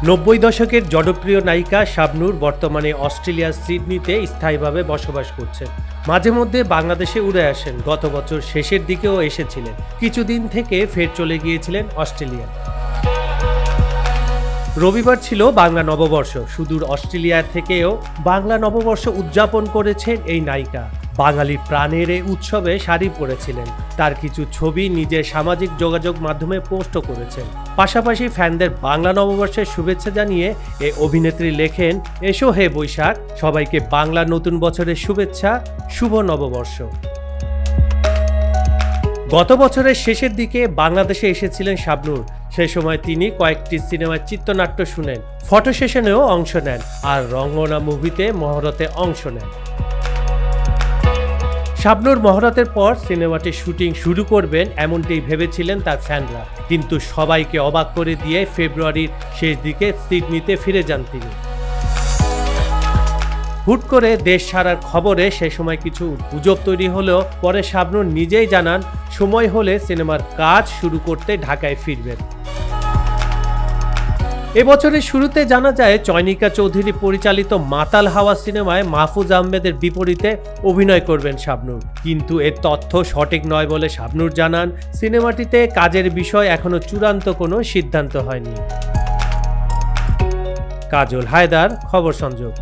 90 দশকের জনপ্রিয় নায়িকা শাবনূর বর্তমানে অস্ট্রেলিয়ার সিডনিতে স্থায়ীভাবে বসবাস করছেন। মাঝে মধ্যে বাংলাদেশে উড়ে আসেন, গত বছর শেষের দিকেও এসেছিলেন। কিছুদিন থেকে ফের চলে গিয়েছিলেন অস্ট্রেলিয়া। রবিবার ছিল বাংলা নববর্ষ। সুদূর অস্ট্রেলিয়া থেকেও বাংলা নববর্ষ উদযাপন করেছেন এই নায়িকা। বাঙালি প্রাণের এই উৎসবে শাড়ি পরেছিলেন। তার কিছু ছবি নিজের সামাজিক যোগাযোগ মাধ্যমে পোস্টও করেছেন। পাশাপাশি ফ্যানদের বাংলা নববর্ষের শুভেচ্ছা জানিয়ে এই অভিনেত্রী লেখেন, এসো হে বৈশাখ, সবাইকে বাংলা নতুন বছরের শুভেচ্ছা, শুভ নববর্ষ। গত বছরের শেষের দিকে বাংলাদেশে এসেছিলেন শাবনূর। সে সময় তিনি কয়েকটি সিনেমার চিত্রনাট্য শুনেন, ফটো সেশনেও অংশ নেন আর রঙ্গনা মুভিতে মহরতে অংশ নেন। শাবনূর মহরতের পর সিনেমাটির শুটিং শুরু করবেন এমনটি ভেবেছিলেন তার ফ্যানরা, কিন্তু সবাইকে অবাক করে দিয়ে ফেব্রুয়ারির শেষ দিকে সিডনিতে ফিরে যান তিনি। হুট করে দেশ ছাড়ার খবরে সে সময় কিছু গুজব তৈরি হলেও পরে শাবনূর নিজেই জানান, সময় হলে সিনেমার কাজ শুরু করতে ঢাকায় ফিরবেন। এবছরের শুরুতে জানা যায় চয়নিকা চৌধুরী পরিচালিত মাতাল হাওয়া সিনেমায় মাহফুজ আহমেদের বিপরীতে অভিনয় করবেন শাবনূর, কিন্তু এর তথ্য সঠিক নয় বলে শাবনূর জানান, সিনেমাটিতে কাজের বিষয় এখনো চূড়ান্ত কোনো সিদ্ধান্ত হয়নি। কাজল হায়দার, খবর সংযোগ।